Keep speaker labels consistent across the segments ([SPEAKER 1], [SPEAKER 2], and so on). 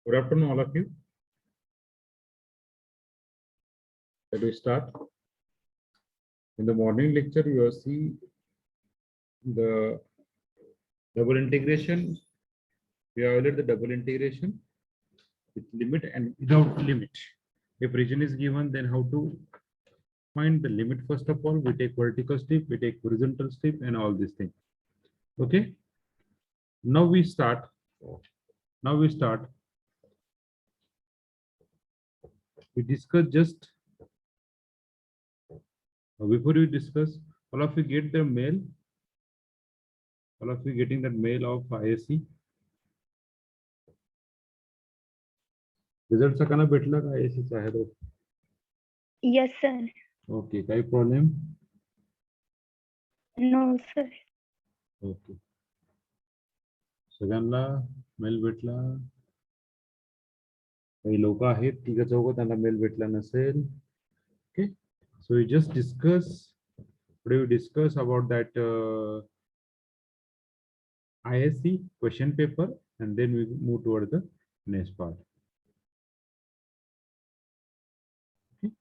[SPEAKER 1] Good afternoon, all of you. Let we start. In the morning lecture, you will see the double integration. We have evaluated the double integration with limit and without limit. If region is given, then how to find the limit? First of all, we take vertical strip, we take horizontal strip, and all these things. Okay. Now we start. We discuss just before we discuss. All of you get the mail. All of you getting that mail of ISC. Result सकाना भेटला का ISC चा आहे तो?
[SPEAKER 2] Yes, sir.
[SPEAKER 1] Okay, काही problem?
[SPEAKER 2] No, sir.
[SPEAKER 1] Okay. सगळ्यांना mail भेटला. काही लोक आहेत तिघ चौघ त्यांना मेल भेटला नसेल. Okay. So we just discuss. Today we discuss about that ISC question paper, and then we move toward the next part. Okay.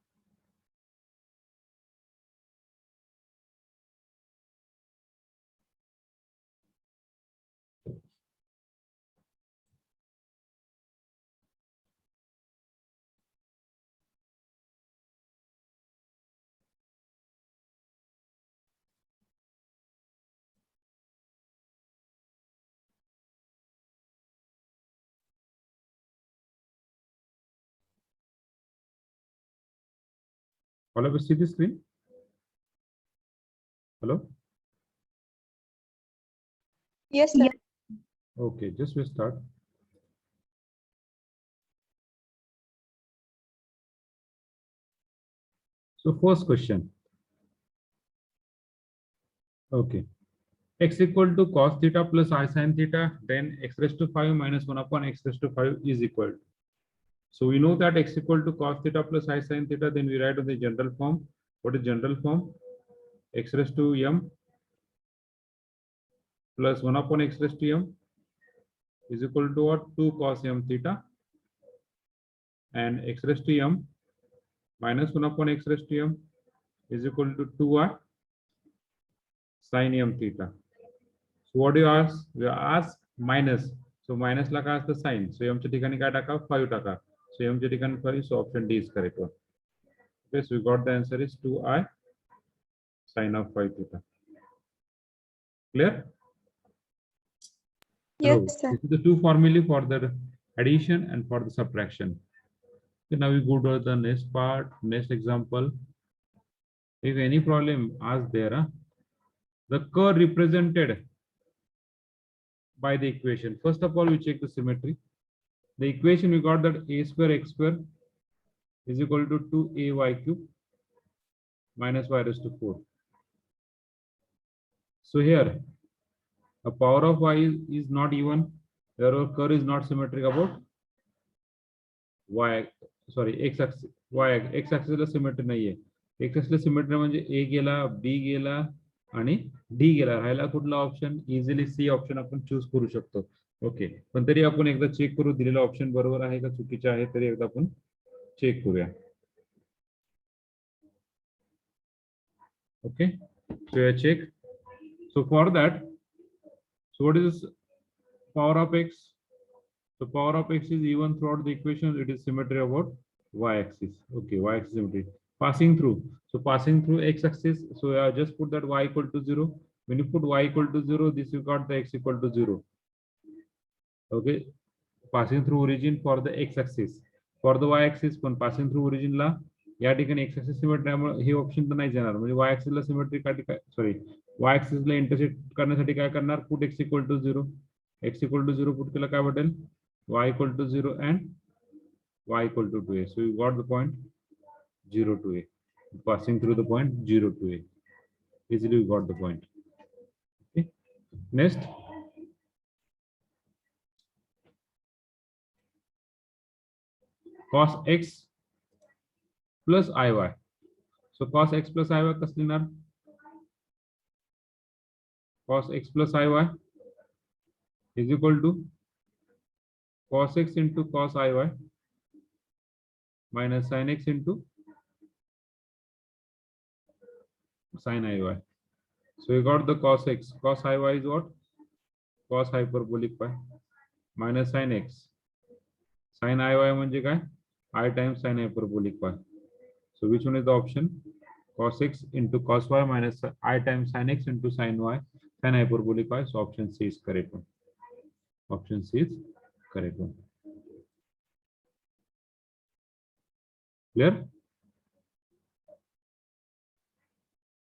[SPEAKER 1] All of you see the screen? Hello?
[SPEAKER 2] Yes, sir.
[SPEAKER 1] Okay, just we start. So first question. Okay. X equal to cos theta plus I sin theta, then x raised to 5 minus 1 upon x raised to 5 is equal. So we know that x equal to cos theta plus I sin theta, then we write on the general form. What is general form? X raised to m plus 1 upon x raised to m is equal to what? 2 cos m theta, and x raised to m minus 1 upon x raised to m is equal to 2y sin m theta. So what do you ask? You ask minus. So minus la काय असतं sin. So m च्या ठिकाणी काय टाका? 5 टाका. So m च्या ठिकाणी 5. So option D is correct one. Okay, so we got the answer is 2i sin of 5 theta. Clear?
[SPEAKER 2] Yes, sir.
[SPEAKER 1] This is the two formulae for the addition and for the subtraction. Okay, now we go to the next part, next example. If any problem, ask there. The curve represented by the equation. First of all, we check the symmetry. The equation we got that a square x square is equal to 2ay cube minus y raised to 4. So here, a power of y is not even. Therefore, curve is not symmetric about y. Sorry, x axis. Y x axis La symmetry नाहीये. X axis ला symmetry म्हणजे a गेला, b गेला आणि d गेला. राहिला कुठला option? Easily C option आपण choose करू शकतो. ओके, पण तरी आपण एकदा चेक करू दिलेला ऑप्शन बरोबर आहे का चुकीचे आहे तरी एकदा आपण चेक करूया. Okay, so I check. So for that, so what is power of x? So power of x is even throughout the equation. It is symmetry about y-axis. Okay, y-axis symmetry. Passing through. So passing through x-axis. So I just put that y equal to 0. When you put y equal to 0, this you got the x equal to 0. Okay, passing through origin for the x-axis. For the y-axis, पण passing through origin ला या ठिकाणी x axis symmetry हे option तर नाही जाणार म्हणजे y axis ला symmetry काय सॉरी y axis ला इंटरसेक्ट करण्यासाठी काय करणार put x equal to 0 x equal to 0 put केला काय भेटेल y equal to 0 and y equal to 2a. So you got the point 0 to a, passing through the point 0 to a. Easily we got the point. Okay, next. Cos x plus iy. So cos x plus iy कसं लिहिणार? Cos x plus iy is equal to cos x into cos iy minus sin x into sin iy. So we got the cos x. Cos iy is what? Cos hyperbolic pi minus sin x. Sin iy म्हणजे काय? I times sin hyperbolic pi. So which one is the option? Cos x into cos y minus I times sin x into sin y, sin hyperbolic pi. So option C is correct one. Option C is correct one. Clear?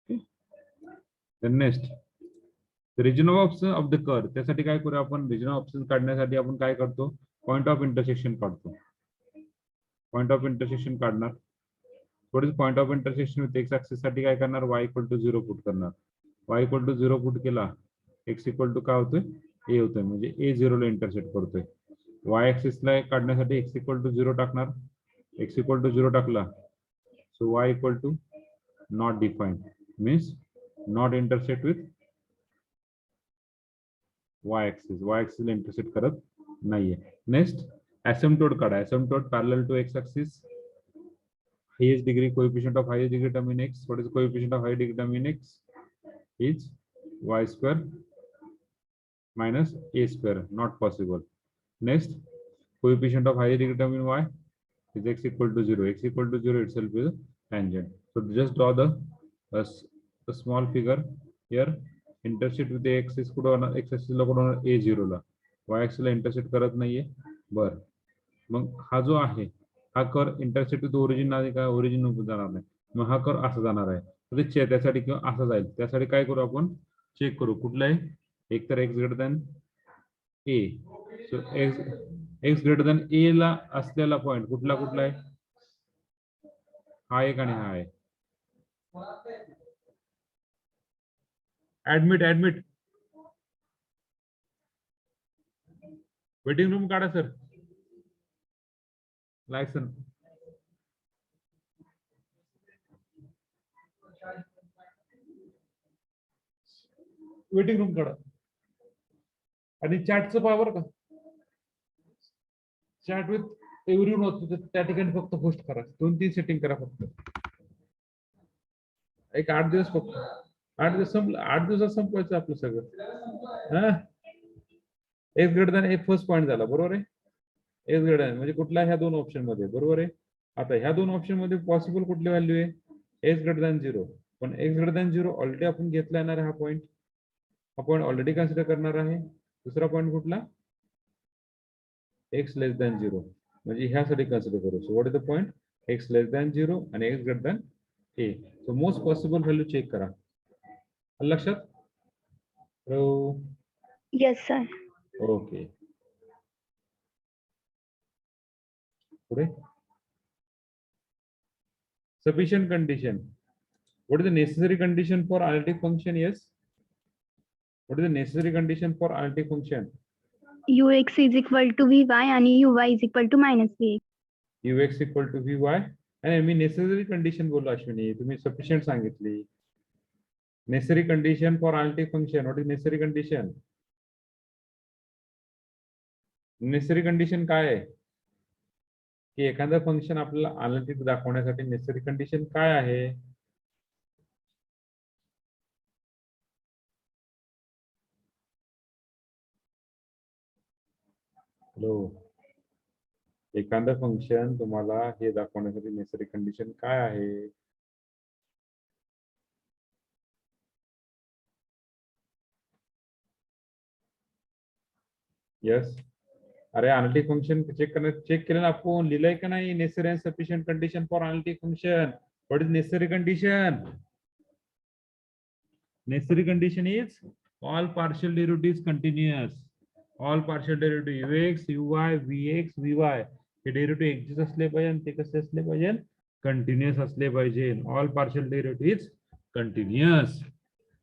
[SPEAKER 1] Okay. Then next, the region of option of the curve. त्यासाठी काय करू आपण? Region of option काढण्यासाठी आपण काय करतो? Point of intersection काढतो. Point of intersection काढणार. What is point of intersection with x axis साठी काय करणार? Y equal to 0 पुट करणार. Y equal to 0 पुट केला. X equal to काय होतोय? A होतोय. म्हणजे A 0 ला इंटरसेक्ट करतोय. Y axis ला काढण्यासाठी x equal to 0 टाकणार. X equal to 0 टाकला. So y equal to not defined means not intersect with y axis. Y axis ला इंटरसेक्ट करत नाहीये. Next, asymptote काढा. Asymptote parallel to x axis. Highest degree coefficient of highest degree term in x. What is the coefficient of highest degree term in x? Is y square minus a square. Not possible. Next, coefficient of highest degree term in y is x equal to 0. X equal to 0 itself is a tangent. So just draw the small figure here. Intersect with the x axis x axis ला कुठं a 0 La, y axis La intersect करत नाहीये. बर, मग हा जो आहे हा कर intersect with origin आहे का? ओरिजिन जाणार नाही. मग हा कर असा जाणार आहे. तर त्यासाठी किंवा असा जाईल. त्यासाठी काय करू आपण? चेक करू कुठला आहे. एक तर x greater than a. So x greater than ए ला असलेला पॉइंट कुठला कुठला आहे? हा एक आणि हा आहे. ऍडमिट वेटिंग रूम काढा सर. लायसन वेटिंग रूम काढा. आणि चॅटचं पावर का? चॅट विथ एव्हरीवन होतं त्या ठिकाणी फक्त पोस्ट करा. 2-3 सेटिंग करा फक्त. एक 8 दिवस फक्त. 8 दिवस संपलं. 8 दिवसात संपवायचं आपलं सगळं. हा, एक्स ग्रेटर दॅन ए फर्स्ट पॉईंट झाला. बरोबर आहे. एक्स ग्रेटर दॅन म्हणजे कुठला? ह्या दोन ऑप्शन मध्ये. बरोबर आहे. आता ह्या दोन ऑप्शन मध्ये पॉसिबल कुठली व्हॅल्यू आहे? X greater than 0. पण एक्स ग्रेटर दॅन 0 ऑलरेडी आपण घेतला येणार आहे. हा पॉईंट ऑलरेडी कन्सिडर करणार आहे. दुसरा पॉईंट कुठला? एक्स लेस दॅन 0 म्हणजे ह्यासाठी कन्सिडर करू. So what is the point? X less than 0 आणि x greater than a. So most possible value check करा. लक्षात?
[SPEAKER 2] Yes, sir.
[SPEAKER 1] ओके. पुढे sufficient condition. What is the necessary condition for analytic function? Yes. What is the necessary condition for analytic function?
[SPEAKER 2] Ux is equal to Vy आणि Uy is equal to minus Vx.
[SPEAKER 1] Ux equal to Vy आणि मी necessary condition बोललो अश्विनी. तुम्ही sufficient सांगितली. Necessary condition for analytic function. What is necessary condition? Necessary condition काय आहे? की एखादं function आपल्याला अनालिटिक दाखवण्यासाठी नेसेसरी कंडिशन काय आहे? हॅलो, एखादं फंक्शन तुम्हाला हे दाखवण्यासाठी नेसेसरी कंडिशन काय आहे? यस. अरे अनालिटिक फंक्शन चेक केलं ना आपण. लिहिलंय का नाही? Necessary and sufficient condition for analytic function. What is necessary condition? Necessary condition is all partial derivatives continuous. All partial derivative ux, uy, vx, vy hey derivative exist असले पाहिजे आणि ते कसे असले पाहिजे? कंटिन्युअस असले पाहिजे. All partial derivative continuous.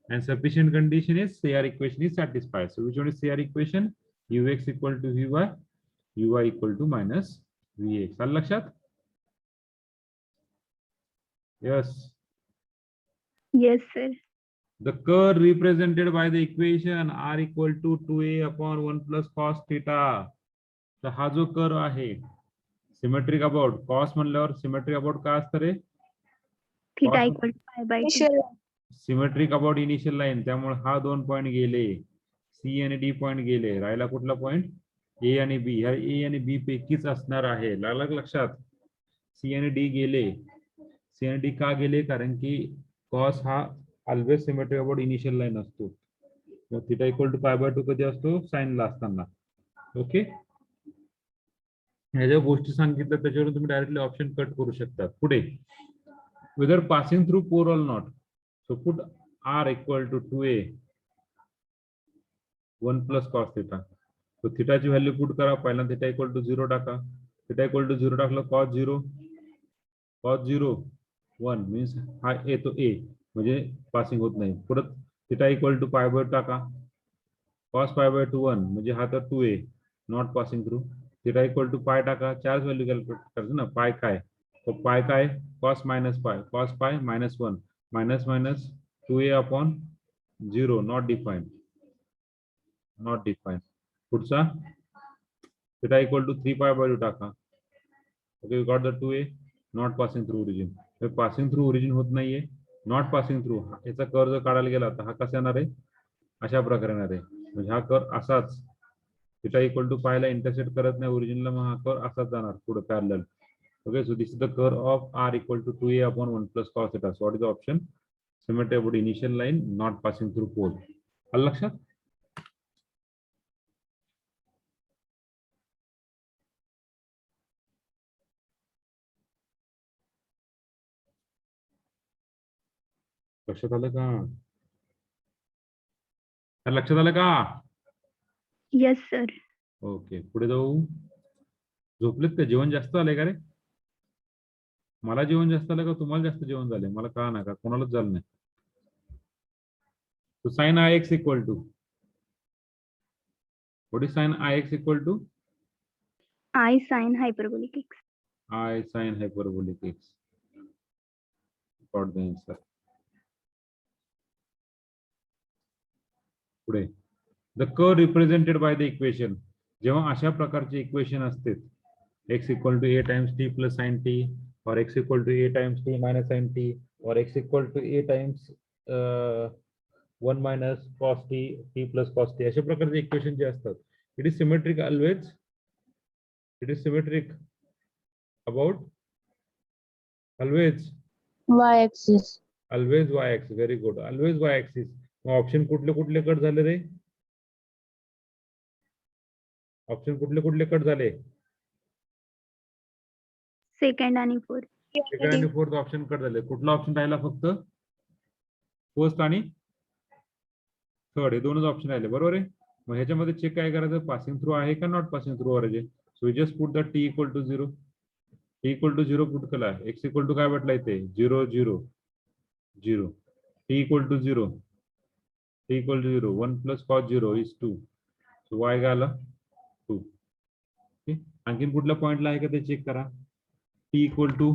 [SPEAKER 1] And sufficient condition is CR equation is satisfied. So which one is CR equation? Ux equal to Vy, Uy equal to minus Vx. आलं लक्षात? Yes.
[SPEAKER 2] Yes, sir.
[SPEAKER 1] The curve represented by the equation r equal to 2a upon 1 plus cos theta. तर हा जो curve आहे symmetric about cos म्हणल्यावर symmetric about काय असतं रे?
[SPEAKER 2] Theta equal to pi by 2.
[SPEAKER 1] Symmetric about initial line, त्यामुळे हा 2 पॉईंट गेले, सी आणि डी पॉईंट गेले, राहिला कुठला पॉईंट? ए आणि बी. ह्या ए आणि बी पैकीच असणार आहे. लागलं लक्षात? सी आणि डी गेले. सी आणि डी का गेले? कारण की कॉस हा always symmetric about initial line असतो. मग theta equal to pi by 2 कधी असतो? साईनला असताना. ओके, ह्या ज्या गोष्टी सांगितल्या त्याच्यावरून तुम्ही डायरेक्टली ऑप्शन कट करू शकता. पुढे whether passing through pole or not, so put r equal to 2a 1 plus cos theta. so theta ची व्हॅल्यू पुट करा. पहिला theta equal to 0 टाका. theta equal to 0 टाकलं cos 0 1 means हा येतो a, म्हणजे पासिंग होत नाही. परत theta equal to pi by टाका. cos pi by 2 1 म्हणजे हा तर 2a not passing through. theta equal to pi टाका. चार्ज व्हॅल्यू कॅल्क्युलेट करायचं ना. पाय काय? तो पाय काय? cos minus pi, cos pi minus 1 minus 2a upon 0 not defined. पुढचा theta equal to 3 pi by 2 टाका. okay, we got the 2a not passing through origin. Passing through origin होत नाहीये, not passing through. याचा curve जर काढायला गेला तर हा कसा येणार आहे? अशा प्रकारे येणार आहे. म्हणजे हा कर्व असाच theta equal to pi ला इंटरसेक्ट करत नाही ओरिजिनला, मग हा कर्व असाच जाणार पुढे parallel. Okay, so this is the curve of r equal to 2a upon 1 plus cos theta. So what is the option? Symmetry about initial line not passing through pole. आलं लक्षात? लक्षात आलं का? लक्षात आलं का?
[SPEAKER 2] Yes sir.
[SPEAKER 1] ओके, पुढे जाऊ. झोपलेत का? जेवण जास्त आलंय का रे? मला जेवण जास्त आलं का तुम्हाला जास्त जेवण झालंय? मला कळा ना का, कोणालाच झालं नाही. So sin ix equal to, what is sin ix equal to?
[SPEAKER 2] I sin hyperbolic x.
[SPEAKER 1] I sin hyperbolic x. Got the answer. पुढे the curve represented by the equation. जेव्हा अशा प्रकारचे इक्वेशन असते, x equal to a times t plus sin t, or x equal to a times t minus sin t, or x equal to a times 1 minus cos t, t plus cos t, अशा प्रकारचे equation जे असतात, it is symmetric always. It is symmetric about always
[SPEAKER 3] y-axis.
[SPEAKER 1] always y-axis. Very good. Always y-axis. Option कुठले कुठले cut झाले रे? Option कुठले कुठले cut झाले?
[SPEAKER 2] सेकंड आणि फोर्थ.
[SPEAKER 1] सेकंड आणि फोर्थ ऑप्शन कट झाले. कुठला ऑप्शन राहिला? फक्त फर्स्ट आणि थर्ड, हे दोनच ऑप्शन राहिले. बरोबर आहे. मग ह्याच्यामध्ये चेक काय करायचं? पासिंग थ्रू आहे का नॉट पासिंग थ्रू आहे? So just put the t equal to 0. T equal to 0 put केला. एक्स इक्वल टू काय भेटला इथे? 0 0 0. T equal to 0, t equal to 0, 1 plus cos 0 is 2. So y काय आला? 2. आणखीन कुठल्या पॉइंटला आहे का ते चेक करा. टी इक्वल टू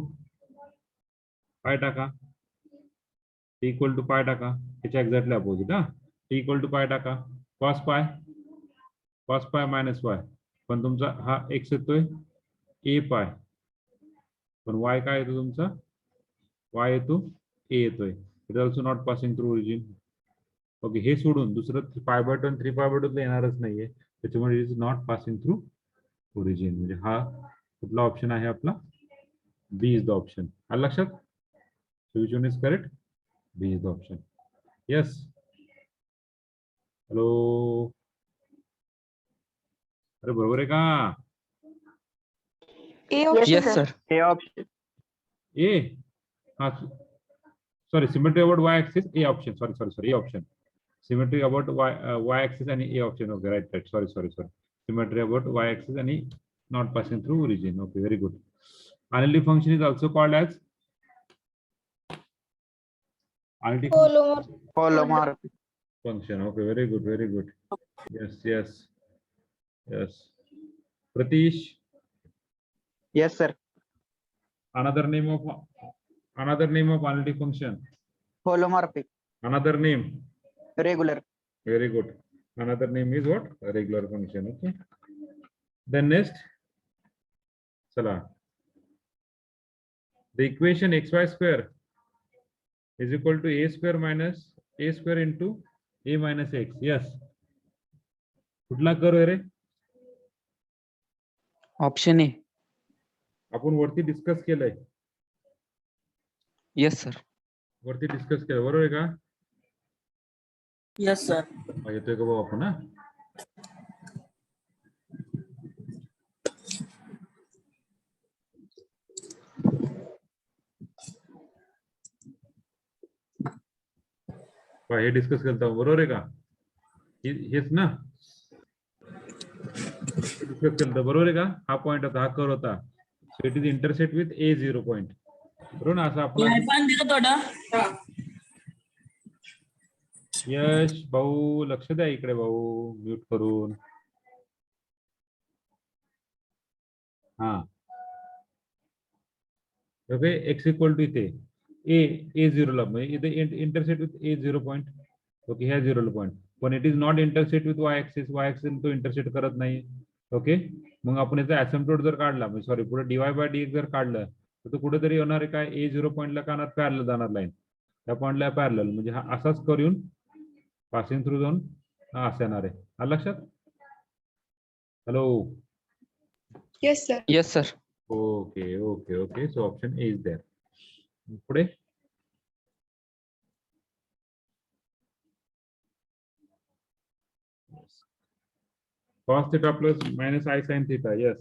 [SPEAKER 1] पाय टाका. टी इक्वल टू पाय टाका. त्याच्या एक्झॅक्टली अपोजिट. हा, टी इक्वल टू पाय टाका. कॉस पाय मायनस वाय. पण तुमचा हा एक्स येतोय ए पाय, पण वाय काय येतो तुमचा? वाय येतो ए येतोय. It also not passing through origin. Okay, हे सोडून दुसरं पाय बाय 2 आणि 3 पाय बाय 2 येणारच नाहीये, त्याच्यामुळे it is not passing through origin. म्हणजे हा कुठला ऑप्शन आहे आपला? B is the option. आलं लक्षात? So which one is correct? B is the option. Yes. Hello, अरे बरोबर आहे का?
[SPEAKER 3] Yes, sir.
[SPEAKER 1] ए, हा sorry, symmetry about y axis A option. Sorry A option. Symmetry about y axis आणि A option. Okay, right. Sorry. Symmetry about y axis आणि not passing through origin. Okay, very good. Analytic function is also called as analytic
[SPEAKER 3] Holomorphic.
[SPEAKER 1] function. Okay, very good. Yes. Pratish.
[SPEAKER 3] Yes, sir.
[SPEAKER 1] Another name of analytic function.
[SPEAKER 3] Holomorphic.
[SPEAKER 1] Another name.
[SPEAKER 3] Regular.
[SPEAKER 1] Very good. Another name is what? A regular function. Okay. Then next, चला, the equation xy square is equal to a square minus a square into a minus x. Yes. कुठला curve आहे रे?
[SPEAKER 3] Option A.
[SPEAKER 1] आपण वरती discuss केलंय.
[SPEAKER 3] Yes sir.
[SPEAKER 1] वरती discuss केलं, बरोबर आहे का?
[SPEAKER 3] Yes sir.
[SPEAKER 1] येतोय का भाऊ आपण? हा, हे डिस्कस केलं होतं, बरोबर आहे का? हेच ना डिस्कस केलं होतं, बरोबर आहे का? हा पॉइंट होता, हा कर्व होता. So it is intersect with A0 point, बरोबर ना? असं आपण यश भाऊ लक्ष द्या इकडे भाऊ, म्यूट करून. हा, ओके. एक्स इक्वल टू इथे A0 ला, म्हणजे इथे intersect with A0 point. Okay, ह्या 0 पॉइंट, पण it is not intersect with y axis. y axis तो इंटरसेक्ट करत नाही. ओके, मग आपण याचा असिम्प्टोट जर काढला, म्हणजे सॉरी पुढे dy/dx जर काढलं, तर तो कुठेतरी येणार आहे काय? A0 पॉइंटला का पॅरलल जाणार लाईन, त्या पॉइंटला पॅरलल, म्हणजे हा असाच करून पासिंग थ्रू जाऊन हा असं येणार आहे. हा लक्षात? Hello.
[SPEAKER 2] Yes, sir.
[SPEAKER 3] Yes sir.
[SPEAKER 1] Okay okay okay. So option A is there. पुढे cos theta plus minus I sin theta. Yes.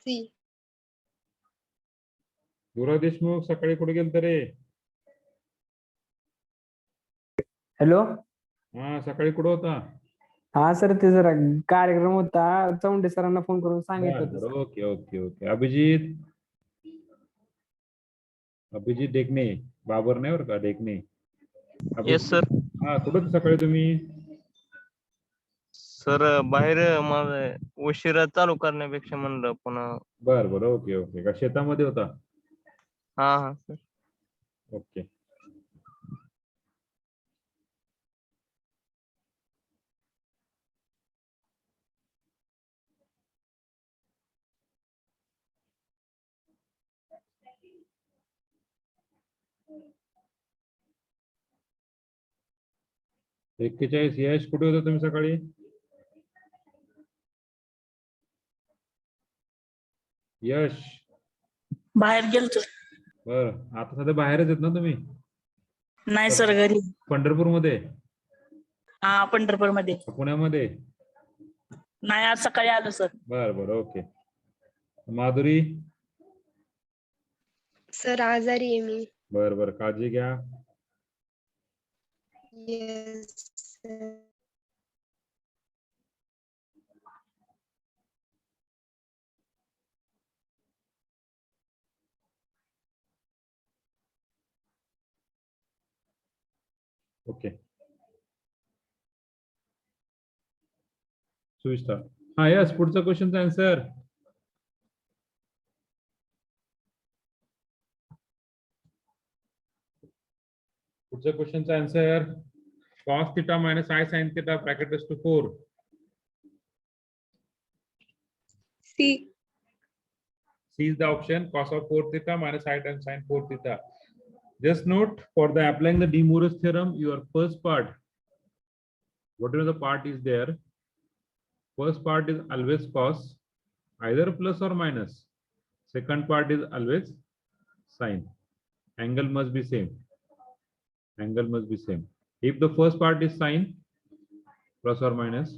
[SPEAKER 2] C.
[SPEAKER 1] दुरा देशमुख सकाळी कुठे गेलता रे?
[SPEAKER 4] हॅलो.
[SPEAKER 1] हा, सकाळी कुठं होता?
[SPEAKER 4] हा सर, ते जरा कार्यक्रम होता, चौंडे सरांना फोन करून सांगितलं होतं
[SPEAKER 1] बरं,
[SPEAKER 4] sir.
[SPEAKER 1] Okay okay okay. Abhijit देखणे, बाबर नाही बरं का, देखणे.
[SPEAKER 5] Yes sir.
[SPEAKER 1] हा, कुठं होते सकाळी तुम्ही?
[SPEAKER 5] सर बाहेर माझं उशिरा चालू करण्यापेक्षा म्हणलं पुन्हा.
[SPEAKER 1] बरं बरं, ओके ओके. का शेतामध्ये होता?
[SPEAKER 5] हा हा सर.
[SPEAKER 1] ओके. एक्केचाळीस. यश कुठे होता तुम्ही सकाळी? यश
[SPEAKER 6] बाहेर गेलतो.
[SPEAKER 1] बर, आता सध्या बाहेरच आहेत ना तुम्ही?
[SPEAKER 6] नाही सर, घरी.
[SPEAKER 1] पंढरपूर मध्ये?
[SPEAKER 6] हा, पंढरपूर मध्ये.
[SPEAKER 1] पुण्यामध्ये?
[SPEAKER 6] नाही, आज सकाळी आलो सर.
[SPEAKER 1] बर बर, ओके. माधुरी?
[SPEAKER 2] Sir, आजारी आहे मी.
[SPEAKER 1] बर बर, काळजी घ्या.
[SPEAKER 2] Yes, sir.
[SPEAKER 1] ओके. सुविस्ता. हा, यस, पुढचा क्वेश्चनचा आन्सर. पुढच्या क्वेश्चनचा answer cos theta minus I sin theta bracket is to 4.
[SPEAKER 2] C.
[SPEAKER 1] C is the option. Cos of 4 theta minus I times sin 4 theta. Just note, for the applying the De Moivre's theorem, your first part, whatever the part is there, first part is always cos, either plus or minus. Second part is always sin. Angle must be same. Angle must be same. If the first part is sin, plus or minus,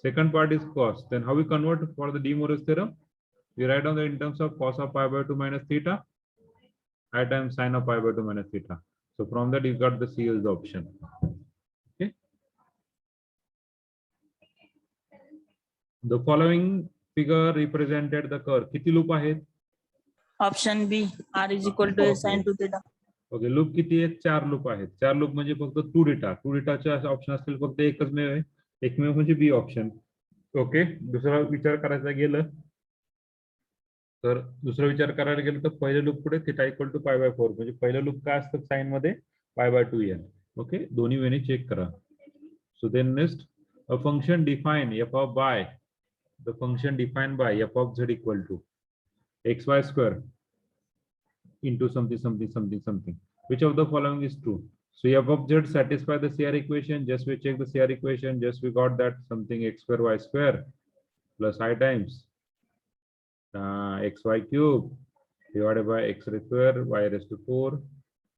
[SPEAKER 1] second part is cos, then how we convert for the De Moivre's theorem? We write down in terms of cos of pi by 2 minus theta, I times sin of pi by 2 minus theta. So from that you got the C as the option. Okay. The following figure represented the curve. किती loop आहेत?
[SPEAKER 6] Option B, R is equal to sin 2 theta.
[SPEAKER 1] ओके, loop किती आहेत? 4 loop आहेत. 4 loop म्हणजे फक्त 2 data. 2 डेटाचे option असतील फक्त एकमेव म्हणजे बी ऑप्शन. ओके, दुसरा विचार करायचा गेलं तर दुसरा विचार करायला गेलं तर पहिल्या लूप पुढे theta equal to pi by 4 म्हणजे पहिलं लूप काय असतं साइन मध्ये पाय बाय 2 एन. ओके, दोन्ही वेने चेक करा. So then next a function define f of by the function defined by f of z equal to xy square into something. Which of the following is true? So f of z satisfy the CR equation. Just we check the CR equation. Just we got that something x square y square plus I times xy cube divided by x raised to y raised to 4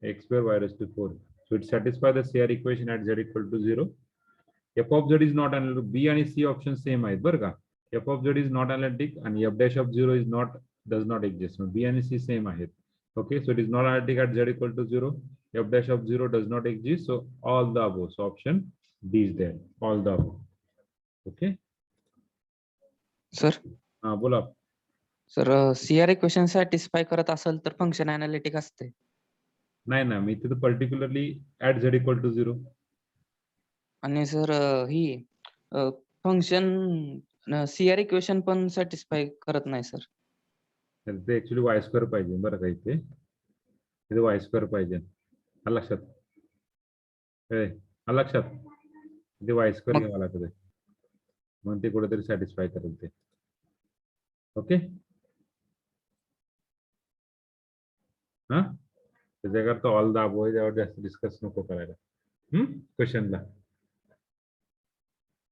[SPEAKER 1] x square y raised to 4. So it satisfies the CR equation at z equal to 0. F of z is not analytic. B and C option same आहेत बरं का. F of z is not analytic and f dash of 0 is not does not exist. So B and C same आहेत. Okay, so it is not analytic at z equal to 0. F dash of 0 does not exist. So all the above. So option D is there. All the above. Okay.
[SPEAKER 7] Sir
[SPEAKER 1] हा बोला.
[SPEAKER 7] Sir CR equation satisfy करत असेल तर function analytic असते.
[SPEAKER 1] नाही ना, मी तिथे particularly at z equal to 0.
[SPEAKER 7] आणि सर ही फंक्शन सीआर इक्वेशन पण सॅटिस्फाय करत नाही सर.
[SPEAKER 1] ते ऍक्च्युली वाय स्क्वेअर पाहिजे बरं का. इथे वाय स्क्वेअर पाहिजे. आलं लक्षात? आलं लक्षात? इथे वाय स्क्वेअर
[SPEAKER 7] मग-
[SPEAKER 1] घ्यावा लागतं मग ते कुठेतरी सॅटिस्फाय करेल ते. ओके, हा त्याच्याकरता ऑल द अबोव त्यावर जास्त डिस्कस नको करायला. क्वेश्चनला.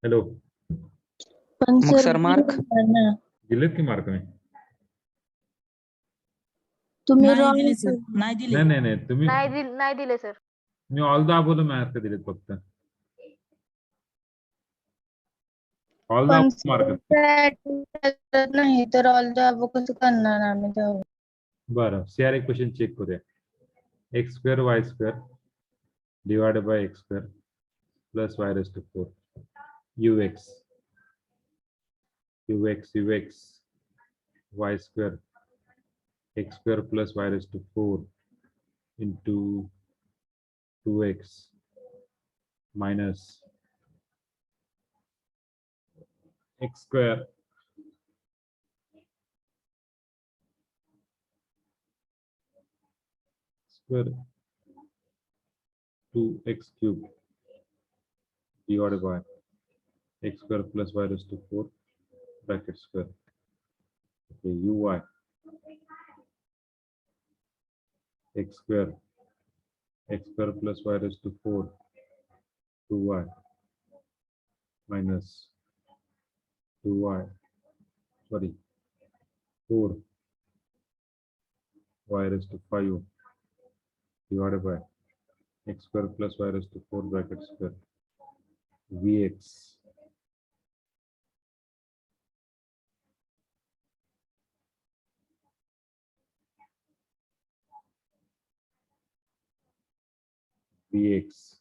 [SPEAKER 1] हॅलो,
[SPEAKER 6] पण
[SPEAKER 7] मग
[SPEAKER 6] सर
[SPEAKER 7] सर मार्क
[SPEAKER 1] दिलेत की मार्क नाही?
[SPEAKER 6] तुम्ही
[SPEAKER 8] नाही
[SPEAKER 6] wrong
[SPEAKER 8] दिले सर, नाही दिले.
[SPEAKER 1] नाही तुम्ही
[SPEAKER 2] नाही दिले sir.
[SPEAKER 1] Me all the above mark दिलेत फक्त. ऑल द
[SPEAKER 6] पण
[SPEAKER 1] अबोव मार्क.
[SPEAKER 6] नाही तर ऑल द अबो कसं करणार आम्ही तेव्हा.
[SPEAKER 1] बरं, सीआर इक्वेशन चेक करूया. X square y square divided by x square plus y raise to 4 ux y square x square plus y raised to 4 into 2x minus x square square 2x cube divided by x square plus y raised to 4 bracket square. Okay, uy x square plus y raised to 4 2y minus 2y 4 y raised to 5 divided by x square plus y raised to 4 bracket square vx vx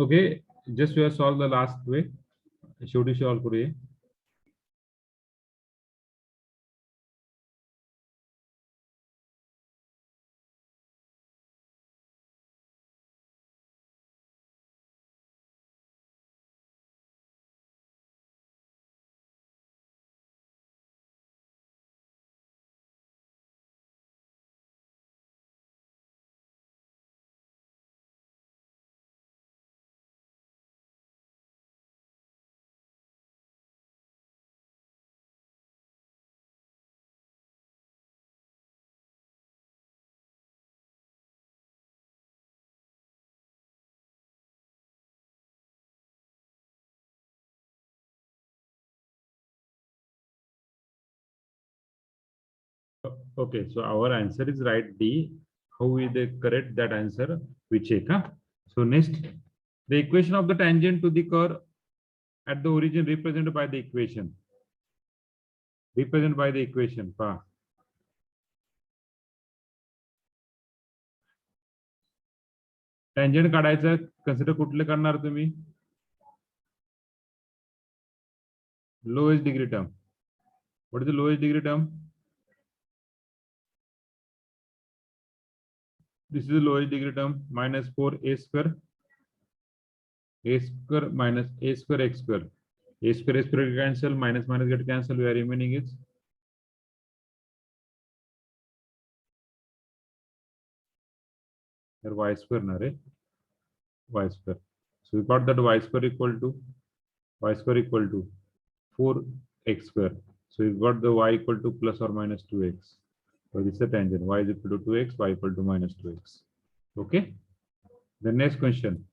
[SPEAKER 1] okay, just you solve the last way. शेवटी solve करूया. Okay, so our answer is right D. How we the correct that answer? We check. Huh? So next, the equation of the tangent to the curve at the origin represented by the equation. Represented by the equation. पहा. Tangent काढायचं consider कुठले करणार तुम्ही? Lowest degree term. What is the lowest degree term? This is the lowest degree term, minus 4a square. A square minus a square x square. A square cancel, minus minus get cancel. We are remaining is y square, na re? Y square. So we got that y square equal to 4x square. So we got the y equal to plus or minus 2x. So this is a tangent. Y is equal to 2x, y equal to minus 2x. Okay. The next question.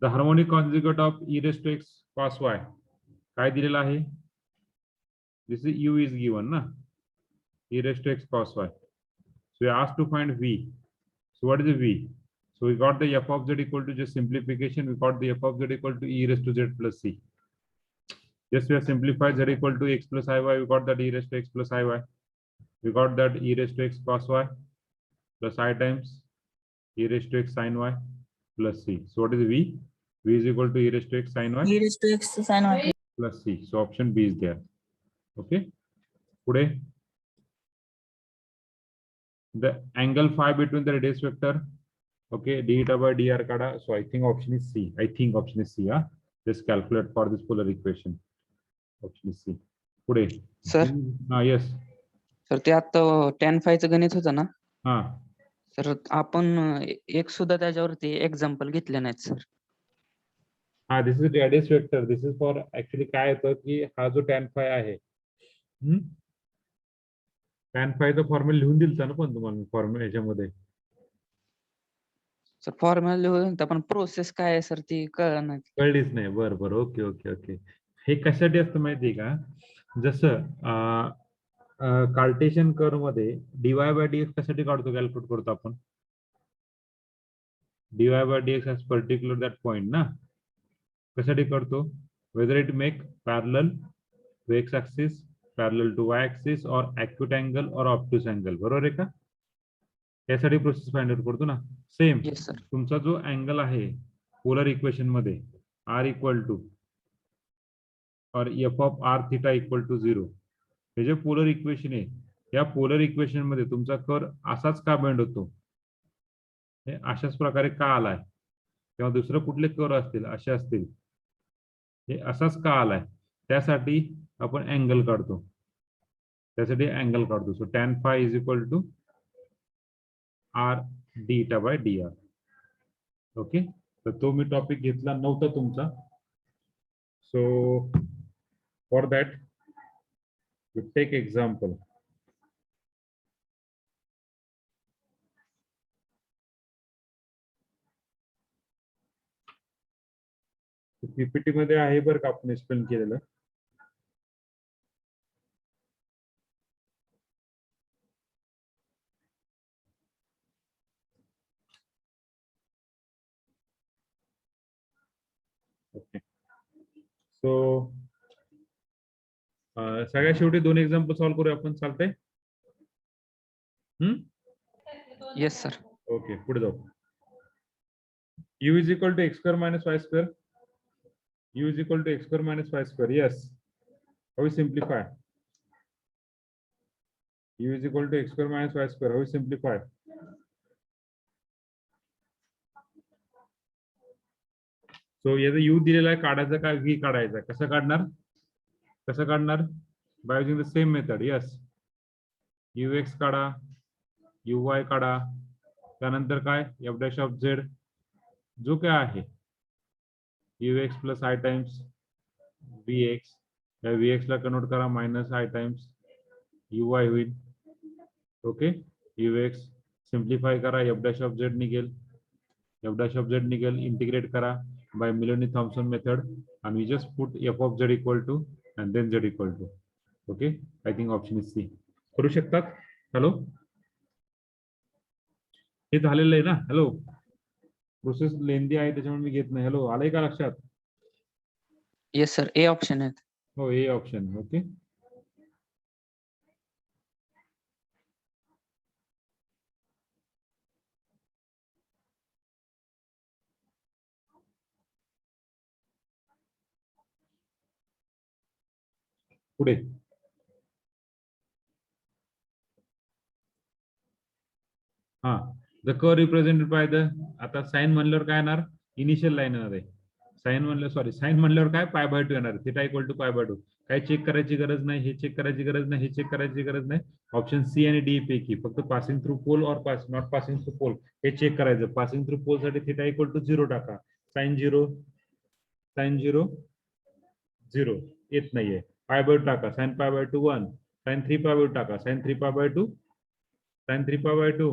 [SPEAKER 1] The harmonic conjugate of e raised to x cos y. काय दिलेला आहे? This is u is given, na? E raised to x cos y. So we are asked to find v. So what is the v? So we got the f of z equal to just simplification. We got the f of z equal to e raised to z plus c. Just we have simplified z equal to x plus iy. We got that e raised to x plus iy. We got that e raised to x cos y plus I times e raised to x sin y plus c. So what is v? V is equal to e raised to x sin y
[SPEAKER 6] E raised to x sin y.
[SPEAKER 1] plus c. So option B is there. Okay. Today, the angle phi between the radius vector. Okay, d eta by dr kada. So I think option is C. Yeah. Just calculate for this polar equation. Option is C. Today.
[SPEAKER 7] Sir.
[SPEAKER 1] Yes.
[SPEAKER 7] Sir ते आता tan phi चं गणित होतं ना,
[SPEAKER 1] हा.
[SPEAKER 7] तर आपण एक सुद्धा त्याच्यावरती एक्झाम्पल घेतले नाहीत सर.
[SPEAKER 1] हा, this is radius vector. This is for actually काय होतं की हा जो tan phi आहे. tan phi चा फॉर्म्युला लिहून दिलता ना पण तुम्हाला फॉर्म्युला याच्यामध्ये.
[SPEAKER 7] सर फॉर्म्युला लिहून पण प्रोसेस काय आहे सर ती कळलं नाही.
[SPEAKER 1] कळलीच नाही. बरं. ओके. हे कशासाठी असतं माहितीये का? जसं कार्टेशियन कर्व मध्ये dy by dx कशासाठी काढतो, कॅल्क्युलेट करतो आपण? dy by dx as particular that point ना, कशासाठी करतो? Whether it make parallel to x axis, parallel to y axis or acute angle or obtuse angle. बरोबर आहे का? यासाठी प्रोसेस फाइंड आउट करतो ना. Same
[SPEAKER 7] yes sir.
[SPEAKER 1] तुमचा जो अँगल आहे पोलर इक्वेशन मध्ये r इक्वल टू और f of r theta equal to 0. हे जे पोलर इक्वेशन आहे, या पोलर इक्वेशन मध्ये तुमचा कर्व असाच का बेंड होतो, हे अशाच प्रकारे का आलाय, किंवा दुसरं कुठले कर्व असतील असे असतील, हे असाच का आलाय, त्यासाठी आपण अँगल काढतो. So tan phi is equal to r d eta by dr. Okay. तर तो मी टॉपिक घेतला नव्हता तुमचा. So for that we take example. PPT मध्ये आहे बरं का आपण एक्सप्लेन केलेलं. ओके. सो सगळ्या शेवटी 2 एक्झाम्पल सॉल्व्ह करूया आपण. चालतंय?
[SPEAKER 7] Yes sir.
[SPEAKER 1] ओके, पुढे जाऊ. u is equal to x square minus y square. U is equal to x square minus y square. Yes. How we simplify? U is equal to x square minus y square. How we simplify? So याचा u दिलेला आहे, काढायचा का v काढायचा? कसं काढणार? कसं काढणार? By using the same method. Yes. ux काढा, uy काढा, त्यानंतर काय f dash of z जो काय आहे ux plus I times vx, या vx ला कन्वर्ट करा मायनस I टाइम्स uy होईल. ओके, ux सिम्प्लिफाय करा, f dash of z निघेल, f dash of z निघेल, इंटिग्रेट करा by Milloni-Thompson method and we just put f of z equal to and then z equal to. Okay, I think option is C. करू शकतात? Hello, हे झालेलं आहे ना? Hello, process लेंदी आहे त्याच्यामुळे मी घेत नाही. हॅलो, आलंय का लक्षात?
[SPEAKER 7] येस सर, ए ऑप्शन आहेत.
[SPEAKER 1] हो, ए ऑप्शन. ओके, पुढे हा, the curve represented by the, आता साइन म्हणल्यावर काय येणार? इनिशियल लाईन येणार आहे. साइन म्हणलं, सॉरी, साइन म्हणल्यावर काय π/2 येणार, थिटा इक्वल टू π/2. काही चेक करायची गरज नाही, हे चेक करायची गरज नाही, हे चेक करायची गरज नाही. ऑप्शन सी आणि डी पैकी फक्त पासिंग थ्रू पोल और नॉट पासिंग थ्रू पोल हे चेक करायचं. पासिंग थ्रू पोल साठी थिटा इक्वल टू 0 टाका. साइन 0 0 येत नाहीये. π/2 टाका, साइन π/2 1, साइन 3π/2 टाका, साइन 3π/2, साइन 3π/2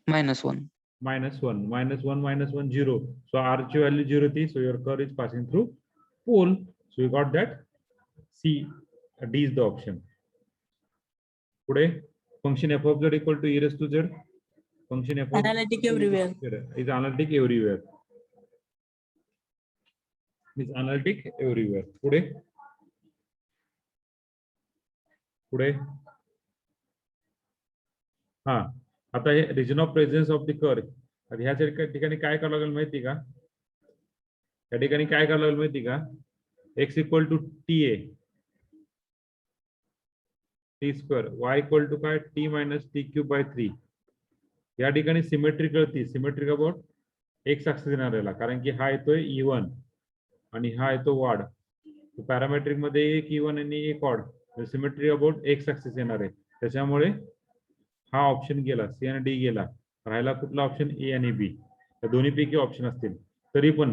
[SPEAKER 7] -1.
[SPEAKER 1] -1, -1, 0. So r ची व्हॅल्यू 0 ती. So your curve is passing through pole. So you got that. C, D is the option. पुढे function f of z equal to e raised to z. Function f of
[SPEAKER 6] Analytic everywhere.
[SPEAKER 1] is analytic everywhere. Is analytic everywhere. पुढे पुढे हा, आता हे region of presence of the curve. आता ह्या ठिकाणी काय करावं लागेल माहिती का? या ठिकाणी काय करावं लागेल माहिती का? x equal to t a t square, y equal to काय t minus t cube by 3. या ठिकाणी सिमेट्री कळती. सिमेट्रिक अबाउट एक्स ऍक्सिस येणार याला, कारण की हा येतोय E1 आणि हा येतो वाढ. पॅरामेट्रिक मध्ये एक E1 आणि एक odd. Symmetry about x axis येणार आहे, त्याच्यामुळे हा ऑप्शन गेला, सी आणि डी गेला. राहिला कुठला ऑप्शन? ए आणि बी. या दोन्ही पैकी ऑप्शन असतील. तरी पण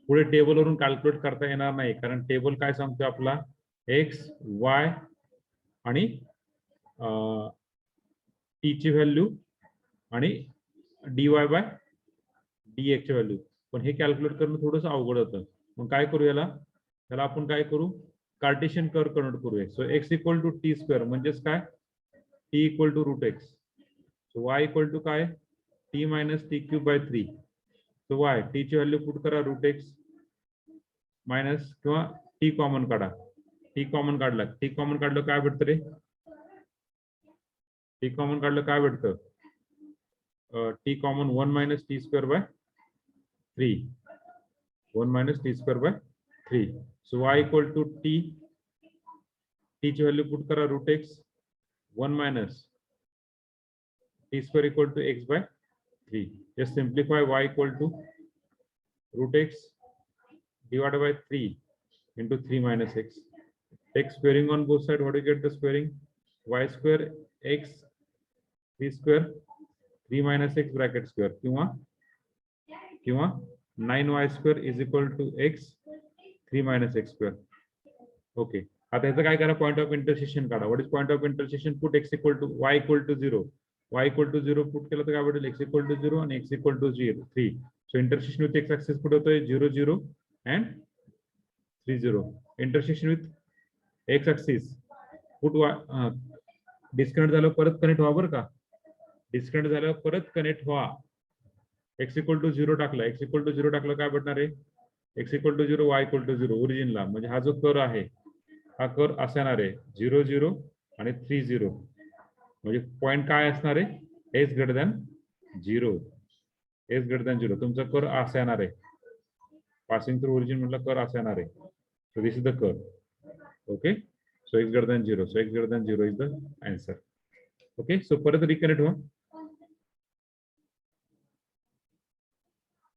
[SPEAKER 1] पुढे टेबलवरून कॅल्क्युलेट करता येणार नाही, कारण टेबल काय सांगतो आपला? एक्स, वाय आणि टी ची व्हॅल्यू आणि D y by D x ची व्हॅल्यू. पण हे कॅल्क्युलेट करणं थोडंसं अवघड होतं. मग काय करू याला आपण काय करू? कार्टेशियन कर्व कन्वर्ट करूया. So x equal to t square म्हणजेच काय? t equal to root x. So y equal to काय? t minus t cube by 3. So y, t ची व्हॅल्यू पुट करा root x मायनस किंवा t common काढा. t common काढला, t common काढलं काय भेटतं रे? t कॉमन काढलं काय भेटतं? t common 1 minus t square by 3. 1 minus t square by 3. So y equal to t ची व्हॅल्यू पुट करा root x 1 minus t square equal to x by 3. Just simplify y equal to root x divided by 3 into 3 minus x. Take squaring on both sides. What do you get the squaring? Y square x 3 square 3 minus x bracket square किंवा 9y square is equal to x 3 minus x square. Okay. आता याचं काय करा? Point of intersection काढा. What is point of intersection? Put x equal to y equal to 0. y equal to 0 put केलं तर काय भेटेल? x इक्वल टू 0 आणि x equal to 3. So intersection with x axis कुठे होतोय? 0 0 and 3 0. Intersection with x axis put y, disconnect झालं परत connect व्हा. बरं का? डिस्कनेक्ट झालं परत कनेक्ट व्हा. x इक्वल टू 0 टाकला, x इक्वल टू 0 टाकलं काय भेटणार आहे? x equal to 0, y equal to 0 ओरिजिनला. म्हणजे हा जो कर्व आहे हा कर्व असणार आहे 0 0 आणि 3 0. म्हणजे पॉइंट काय असणार आहे? x greater than 0. X greater than 0 तुमचा कर असा येणार आहे. पासिंग थ्रू ओरिजिन म्हटलं कर असा येणार आहे. So this is the curve. Okay, so x greater than 0. So x greater than 0 is the answer. Okay, so परत रिकनेक्ट व्हा.